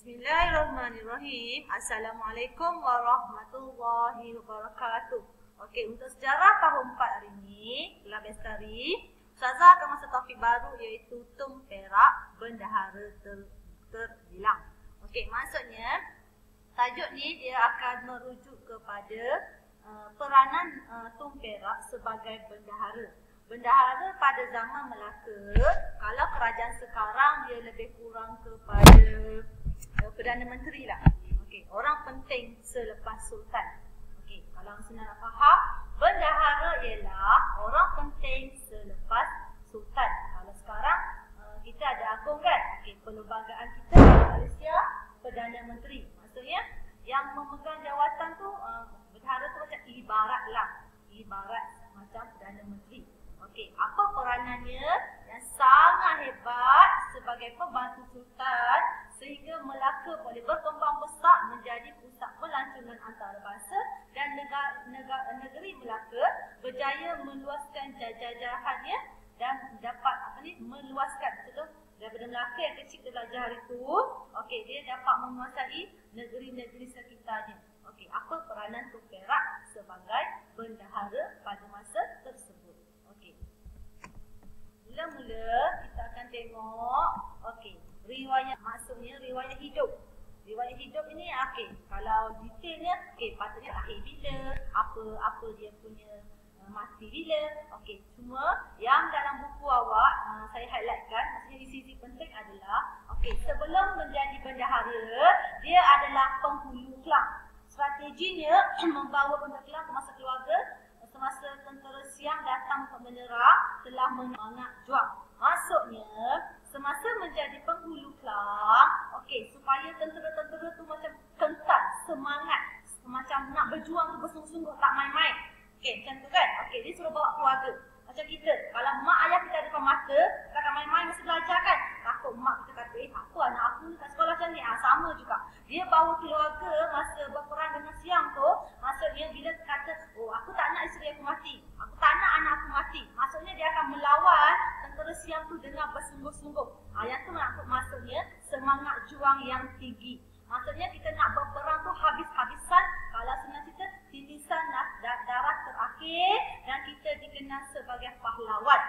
Bismillahirrahmanirrahim. Assalamualaikum warahmatullahi wabarakatuh. Okey, untuk sejarah tahun 4 hari ini, Kelas Bestari, Ustazah akan masuk topik baru iaitu Tum Perak Bendahara Terhilang. Okey, maksudnya tajuk ni dia akan merujuk kepada peranan Tum Perak sebagai bendahara. Bendahara pada zaman Melaka, kalau kerajaan sekarang dia lebih kurang kepada Perdana Menteri lah. Okey, orang penting selepas Sultan. Okey, kalau senang nak faham, bendahara ialah orang penting selepas Sultan. Kalau sekarang kita ada agung kan? Okey, perlembagaan kita di Malaysia Perdana Menteri. Maksudnya yang memegang jawatan tu bendahara tu macam ibarat macam Perdana Menteri. Okey, apa peranannya yang sangat hebat sebagai pembantu Sultan sehingga Melaka boleh berkembang besar menjadi pusat pelancongan antarabangsa dan negeri Melaka berjaya meluaskan jajahannya dan dapat meluaskan betul daripada Melaka yang kecil kita belajar hari itu. Okey, dia dapat menguasai negeri-negeri sekitarnya. Okey, apa peranan Tum Perak sebagai bendahara pada masa tersebut? Okey. Mula-mula kita akan tengok riwayat, maksudnya riwayat hidup. Riwayat hidup ini okey, kalau detailnya patutnya lahir bila, apa dia punya mati bila. Okey, cuma yang dalam buku awak saya highlightkan, maksudnya di sisi penting adalah sebelum menjadi bendahara, dia adalah penghulu kelang. Strateginya membawa benda kelang ke masa keluarga semasa tentera Siam datang untuk menyerang telah menyemangat juang. Maksudnya semasa menjadi penghulu kelang, supaya tentera-tentera tu macam kental, semangat, macam nak berjuang tu bersungguh-sungguh, tak main-main. Macam tu kan? Dia suruh bawa keluarga. Macam kita, kalau mak ayah kita ada depan mata, takkan main-main masa belajar kan? Takut mak kita kata, apa anak aku ni kat sekolah macam ni? Sama juga. Dia bawa keluarga masa berperang dengan Siam tu, maksudnya bila kata, aku tak nak isteri aku mati, aku tak nak anak aku mati. Maksudnya dia akan melawan tentera Siam tu dengan bersungguh-sungguh. Yang tu maksudnya semangat juang yang tinggi. Maksudnya kita nak berperang tu habis-habisan, kalau senang cerita, titisan darah terakhir dan kita dikenal sebagai pahlawan.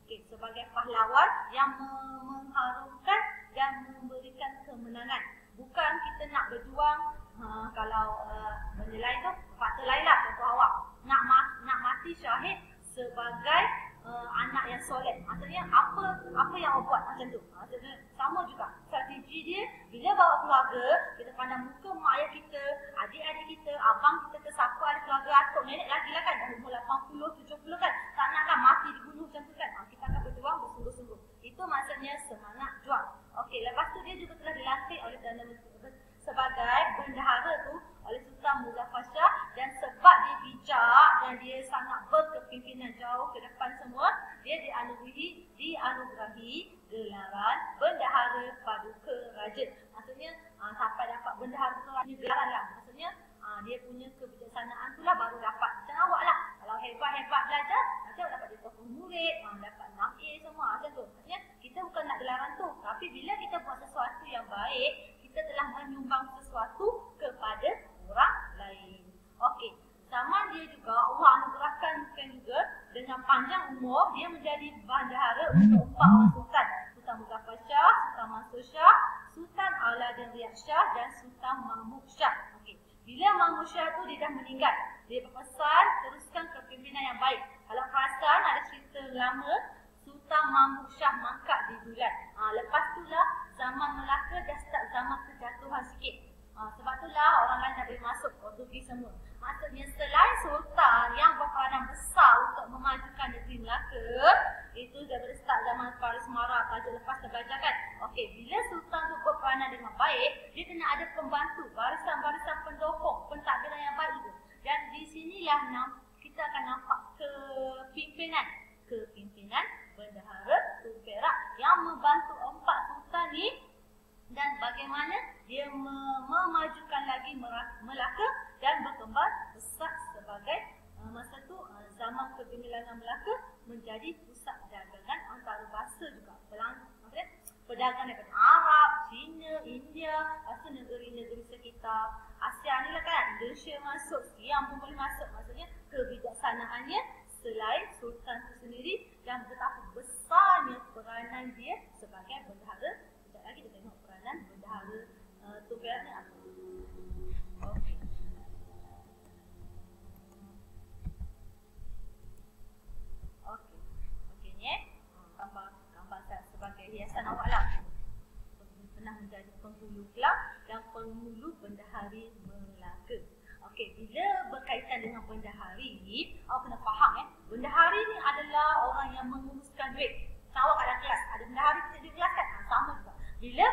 Sebagai pahlawan yang mengharumkan dan memberikan kemenangan. Bukan kita nak berjuang, kalau benda lain tu, faktor lain lah contoh awak. Nak mati syahid sebagai anak yang soleh. Maksudnya apa yang awak buat macam tu. Maksudnya sama juga. Strategi dia, bila bawa keluarga, kita pandang muka mak ayah kita, adik-adik kita, abang kita ke siapa ada keluarga atuk, nenek lagi lah kan, dah umur 80, 70 kan, tak naklah mati dibunuh macam tu kan. Kita akan berjuang bersungguh-sungguh. Itu maksudnya semangat juang. Lepas tu dia juga telah dilantik oleh Perdana Menteri sebagai bendahara tu oleh Sultan Muzaffar Shah, dan sebab dia bijak dan dia sangat berkepimpinan jauh ke depan semua, dia dianugerahi gelaran Bendahara Paduka Raja. Maksudnya sampai dapat bendahara tu gelaran lah. Maksudnya dia punya kebijaksanaan tu lah baru dapat. Macam awak lah, kalau hebat-hebat belajar, nanti awak dapat dia tokoh murid, dapat 6A semua macam tu. Maksudnya kita bukan nak gelaran tu, tapi bila kita buat sesuatu yang baik, kita telah menyumbang sesuatu kepada orang lain. Zaman dia juga Allah anugerahkan juga dengan panjang umur, dia menjadi bendahara untuk 4 orang sultan. Sultan Muzaffar Shah, Sultan Mansur Shah, Sultan Alauddin Riyad Shah dan Sultan Mahmud Shah. Bila Mahmud Shah tu dia dah meninggal, dia berpesan teruskan kepimpinan yang baik. Kalau perasan ada cerita lama, Sultan Mahmud Shah mangkat di bulan. Lepas tu lah zaman Melaka dah start zaman kejatuhan sikit. Sebab itulah orang lain dah boleh masuk, Portugis semua. Maksudnya selain Sultan yang berperanan besar untuk memajukan negeri Melaka, itu daripada start zaman Paris Mara, tajuk lepas terbaca kan. Bila Sultan tu berperanan dengan baik, dia kena ada pembantu, barisan-barisan pendukung, pentadbiran yang baik itu. Dan di sinilah kita akan nampak kepimpinan Bendahara Tum Perak yang membantu 4 sultan ni, dan bagaimana dia memajukan lagi Melaka dan berkembang besar sebagai masa tu zaman kegemilangan Melaka menjadi pusat dagangan antarabangsa juga. Perdagangan daripada Arab, China, India, lepas tu bangsa ASEAN ni lah kan, Indonesia masuk, Siam pun boleh masuk. Maksudnya kebijaksanaannya selain Sultan itu sendiri dan betapa besarnya peranan dia sebagai bendahara. Sekejap lagi kita tengok peranan bendahara Tun Perak ni apa. Okey. Okey ni gambar sebagai hiasan awak lah. Pernah menjadi penghulu kelang dan penghulu bendahari Melaka. Okey, bila berkaitan dengan bendahari, awak kena faham bendahari ni adalah orang yang menguruskan duit. Awak kat dalam kelas, ada bendahari kita di kelas kan? Sama juga. Bila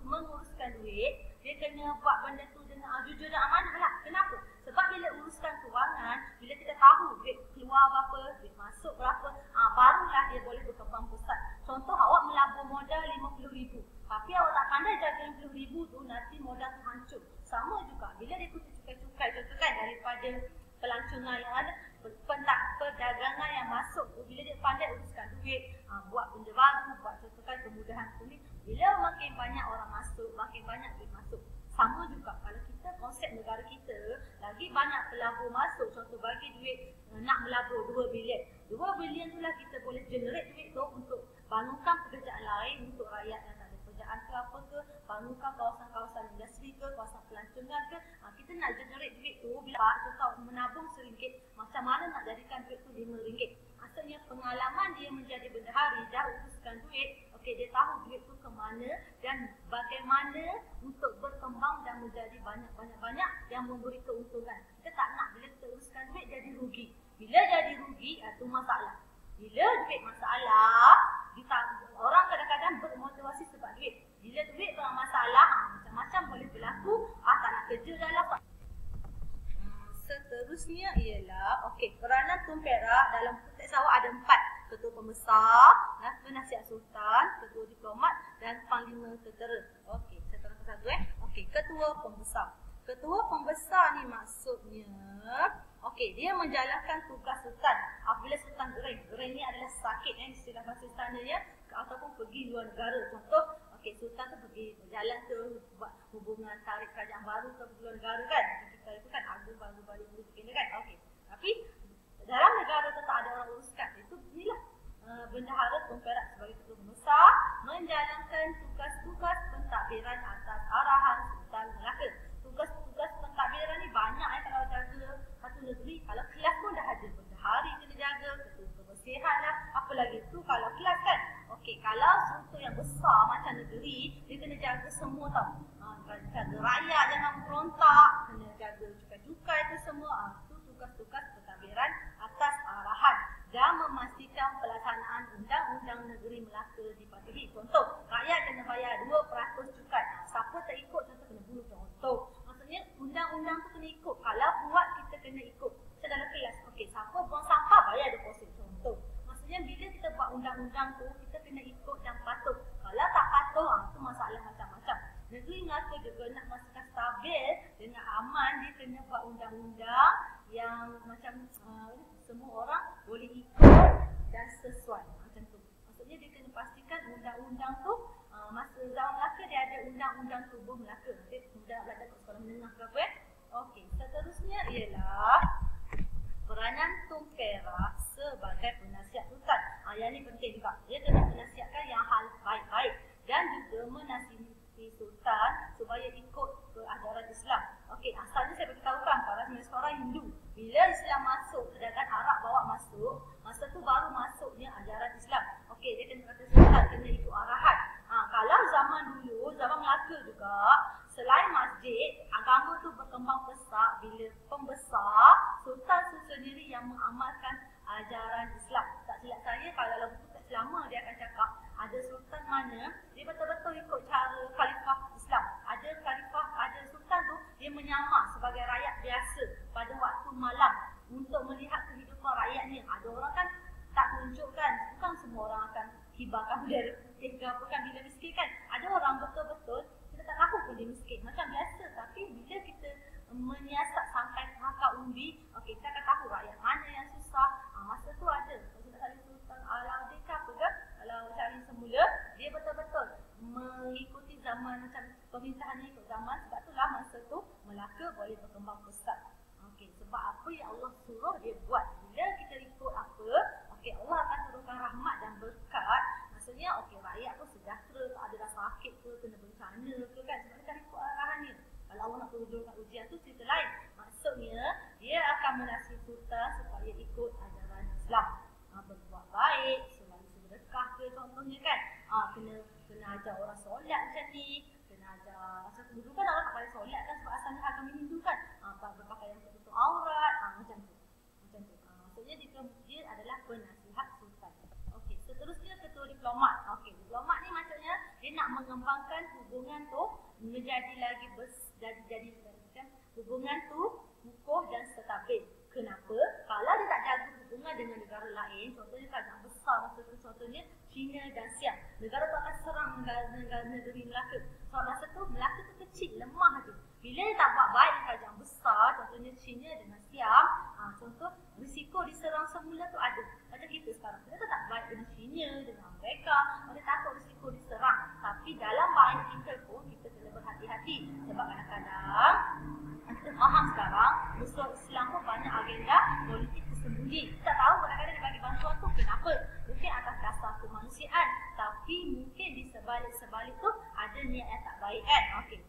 menguruskan duit, dia kena buat benda tu dengan jujur dan amanah lah. Kenapa? Sebab bila uruskan kewangan, bila kita tahu duit keluar berapa, duit masuk berapa, barulah dia boleh berkembang pesat. Contoh, awak melabur modal RM50,000. Tapi awak tak pandai jaga RM50,000 tu, nanti modal tu hancur. Sama juga, bila dia ikut cukai-cukai, contoh kan daripada pelancongan yang ada, perdagangan yang masuk tu, bila dia pandai uruskan duit, buat benda baru, buat contoh kan kemudahan kulit, bila makin banyak orang masuk, makin banyak duit masuk. Sama juga kalau kita konsep negara kita, lagi banyak pelabur masuk, contoh bagi duit nak melabur 2 bilion. 2 bilion tu lah kita boleh generate duit tu untuk bangunkan pekerjaan lain untuk rakyat yang tak ada pekerjaan ke apa ke, bangunkan kawasan-kawasan industri ke, kawasan pelancongan ke. Kita nak generate duit tu, bila contoh menabung RM1, macam mana nak jadikan duit tu RM5. Maksudnya pengalaman dia menjadi bendahari, dah uruskan duit, okey, dia tahu duit tu ke mana dan bagaimana untuk berkembang dan menjadi banyak-banyak yang memberi keuntungan. Kita tak nak bila kita uruskan duit jadi rugi. Bila jadi rugi, itu masalah. Bila duit masalah, orang kadang-kadang bermotivasi sebab duit. Bila duit bermasalah, macam-macam boleh berlaku, tak nak kerja dalam. Seterusnya ialah, okey, peranan Tun Perak dalam teks awak ada 4. Ketua Pembesar, Penasihat Sultan, Ketua Diplomat dan Panglima Tentera. Okey, saya terangkan satu Okey, Ketua Pembesar. Ketua Pembesar ni maksudnya, okey, dia menjalankan tugas Sultan. Apabila Sultan gering ni adalah sakit istilah bahasa istana ya, ataupun pergi luar negara. Contoh, okey, Sultan tu pergi berjalan ke buat hubungan tarik kerajaan baru ke luar negara kan. Kita itu kan agung baru balik begini kan. Okey. Tapi dalam negara tu tak ada orang uruskan. Itu inilah Bendahara Tun Perak sebagai Ketua Pembesar menjalankan tugas-tugas pentadbiran atas arahan Sultan Melaka. Tugas-tugas pentadbiran ni banyak kalau jaga satu negeri. Kalau kelas pun dah ada bendahari kena jaga, ketua kebersihan lah, apa lagi tu kalau kelas kan. Okey, kalau struktur yang besar macam negeri, dia kena jaga semua tau. Jaga rakyat jangan berontak, kena jaga cukai-cukai tu semua. Itu tugas-tugas pentadbiran atas arahan dan memastikan pelaksanaan undang-undang negeri Melaka dipatuhi. Contoh, rakyat kena bayar 2% cukai. Siapa tak ikut, contoh kena bunuh contoh. Maksudnya undang-undang tu kena ikut. Kalau buat, kita kena ikut. Kita dalam kelas, okey, siapa buang sampah bayar 2% contoh. Maksudnya bila kita buat undang-undang tu, kita kena ikut dan patuh. Kalau tak patuh, tu masalah macam-macam. Negeri Melaka juga nak pastikan stabil dengan aman, dia kena buat undang-undang yang macam semua orang boleh ikut dan sesuai macam tu. Maksudnya dia kena pastikan undang-undang tu masa zaman Melaka dia ada undang-undang tubuh Melaka. Nanti mudah belajar kat sekolah menengah ke apa Okey, seterusnya ialah peranan Tun Perak sebagai penasihat sultan. Yang ni penting juga. Dia kena menasihatkan yang hal baik-baik dan juga menasihati sultan supaya ikut ke ajaran Islam. Okey, asalnya saya beritahukan para orang Hindu. Bila Islam masuk, sedangkan Arab bawa masuk, masa tu baru masuknya ajaran Islam. Okey, dia kena kata sultan kena ikut arahan. Kalau zaman dulu, zaman Melaka juga, selain masjid, agama tu berkembang pesat bila pembesar, sultan tu sendiri yang mengamalkan ajaran Islam. Tak silap saya, kalau dalam buku teks lama dia akan cakap, ada sultan mana, dia betul-betul ikut cara khalifah Islam. Ada khalifah, ada sultan tu, dia menyamar sebagai rakyat biasa pada waktu malam untuk melihat kehidupan rakyatnya. Ada orang kan tak tunjukkan, bukan semua orang akan hibahkan bendera putih ke apa kan bila miskin kan. Ada orang betul-betul, kita tak tahu pun dia miskin, macam biasa. Tapi bila kita menyiasat sampai ke akar umbi, okey, kita akan tahu rakyat mana yang susah. Masa tu ada, kita cari Sultan Alauddin ke apa ke, kalau cari semula, dia betul-betul mengikuti zaman macam pemerintahan ni ikut zaman. Sebab itulah masa tu Melaka boleh berkembang pesat. Okey, sebab apa yang Allah suruh dia buat. Bila kita ikut apa, okey, Allah akan turunkan rahmat dan berkat. Maksudnya okey, rakyat tu sejahtera, tak ada dah sakit ke, kena bencana ke kan. Sebab dia dah ikut arahan dia. Kalau Allah nak turunkan ujian tu cerita lain. Maksudnya dia akan menasihati sultan supaya ikut ajaran Islam. Berbuat baik, selalu sedekah ke contohnya kan. Kena ajar orang solat macam ni. Kena ajar, dulu kan orang tak boleh solat kan sebab asalnya agama Hindu kan. Berpakaian tertutup aurat, macam tu. Maksudnya dia adalah penasihat sultan. Okey, seterusnya ketua diplomat. Okey, diplomat ni maksudnya dia nak mengembangkan hubungan tu menjadi lagi jadi macam hubungan tu kukuh dan stabil. Kenapa? Kalau dia tak jaga hubungan dengan negara lain, contohnya kerajaan besar masa tu, contohnya China dan Siam, negara tu akan serang negeri Melaka. Sebab masa tu Melaka tu kecil, lemah je. Bila dia tak buat baik kerajaan besar, contohnya China dengan Siam, contoh risiko diserang semula tu ada. Macam kita sekarang, kita tak baik dengan China, dengan Amerika, kita takut risiko diserang. Tapi dalam baik kita pun, kita kena berhati-hati. Sebab kadang-kadang kita faham sekarang, musuh Islam pun banyak agenda politik tersembunyi. Kita tak tahu kadang-kadang dia bagi bantuan tu kenapa. Mungkin atas dasar kemanusiaan, tapi mungkin di sebalik-sebalik tu ada niat yang tak baik kan. Okey,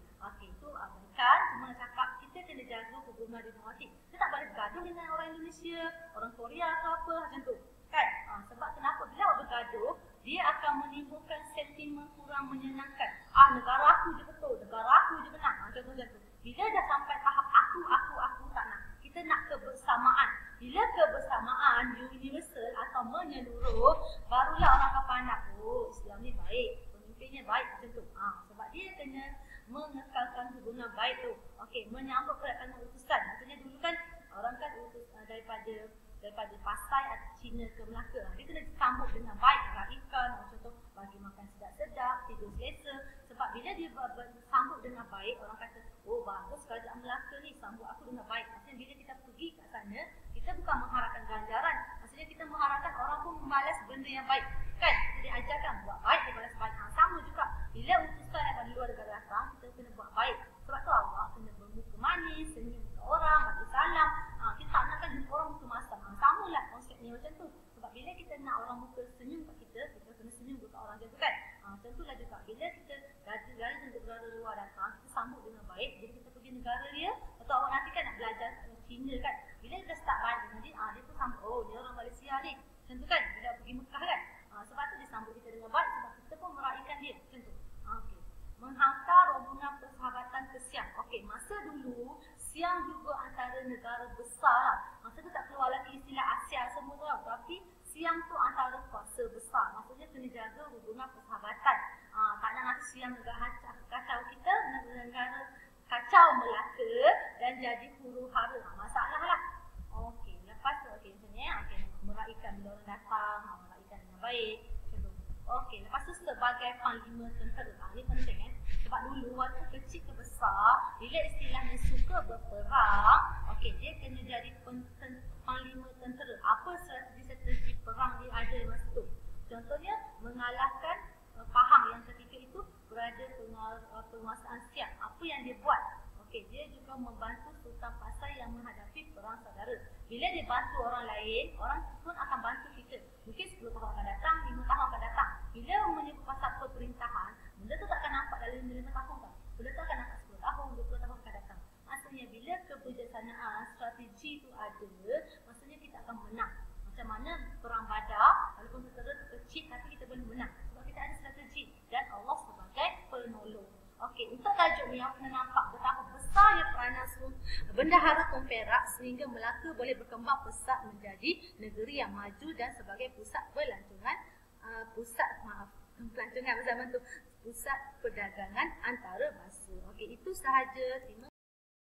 itu abaikan. Cuma nak cakap kita kena jaga hubungan diplomatik. Kita tak boleh bergaduh dengan orang Indonesia, orang Korea atau apa macam tu kan. Sebab kenapa? Bila orang bergaduh, dia akan menimbulkan sentimen kurang menyenangkan. Negara aku je betul, negara aku je menang. Contoh macam tu. Bila dah sampai tahap aku tak nak. Kita nak kebersamaan. Bila kebersamaan universal atau menyeluruh, barulah orang akan pandang, oh Islam ni baik, pemimpinnya baik macam tu. Sebab dia kena mengekalkan hubungan baik tu. Okey, menyambut kedatangan utusan. Maksudnya dulu kan orang kan utus daripada Pasai atau China ke Melaka. Dia kena disambut dengan baik, raihkan, contoh bagi makan sedap-sedap, tidur selesa. Sebab bila dia bersambut dengan baik, orang kata, oh bagus kerajaan Melaka ni sambut aku dengan baik. Maksudnya bila kita pergi kat sana, kita bukan mengharapkan ganjaran. Maksudnya kita mengharapkan orang pun membalas benda yang baik. Kan? Kita diajarkan buat baik, dia balas baik. Sama juga. Bila utusan daripada luar negara datang, kita kena buat baik. Sebab tu awak kena bermuka manis, senyum ke orang, bagi salam. Kita tak nakkan jumpa orang muka masam. Samalah konsepnya macam tu. Sebab bila kita nak orang muka senyum kat kita kena senyum ke orang macam tu kan. Macam tu lah juga. Bila kita dari negara luar datang, kita sambut dengan baik. Jadi kita pergi negara dia, atau awak nanti kan nak belajar Cina kan. Bila kita start baik dengan dia, dia pun sambut, oh dia orang Malaysia ni. Macam tu kan. Bila pergi Mekah kan. Sebab tu dia sambut kita dengan baik. Sebab kita pun meraihkan dia. Macam tu. Okey. Menghantar rombongan persahabatan ke Siam. Okey, masa dulu Siam juga antara negara besar lah. Masa tu tak keluar lagi istilah Asia semua tu lah. Tapi Siam tu antara kuasa besar. Maksudnya kena jaga hubungan persahabatan. Tak nak nanti Siam negara kacau kita, negara kacau Melaka dan jadi huru hara. Masalah lah. Okey, lepas tu macam ni. Meraihkan bila orang datang, meraihkan dengan baik. Okey, lepas tu sebagai panglima tentera. Ini penting sebab dulu waktu kecil ke besar, bila istilahnya suka berperang, okey, dia kena jadi panglima tentera. Apa strategi perang dia ada masa tu? Contohnya mengalahkan Pahang yang ketika itu berada penguasaan Siam. Apa yang dia buat? Okey, dia juga membantu Sultan Pasai yang menghadapi perang saudara. Bila dia bantu orang lain, orang pun akan bantu kita. Mungkin 10 tahun akan datang, 5 tahun akan datang. Bila menyebut pasal pemerintahan, benda tu takkan nampak dalam 5 tahun tak. Benda tu akan nampak 10 tahun, 20 tahun akan datang. Maksudnya bila kebijaksanaan, strategi tu ada, maksudnya kita akan menang. Macam mana perang Badar, walaupun tentera tu kecil tapi kita boleh menang. Sebab kita ada strategi dan Allah sebagai penolong. Okey, untuk tajuk ni yang kena nampak betapa besarnya peranan bendahara Tun Perak sehingga Melaka boleh berkembang pesat menjadi negeri yang maju dan sebagai pusat pelancongan zaman tu, pusat perdagangan antarabangsa. Okey, itu sahaja. Terima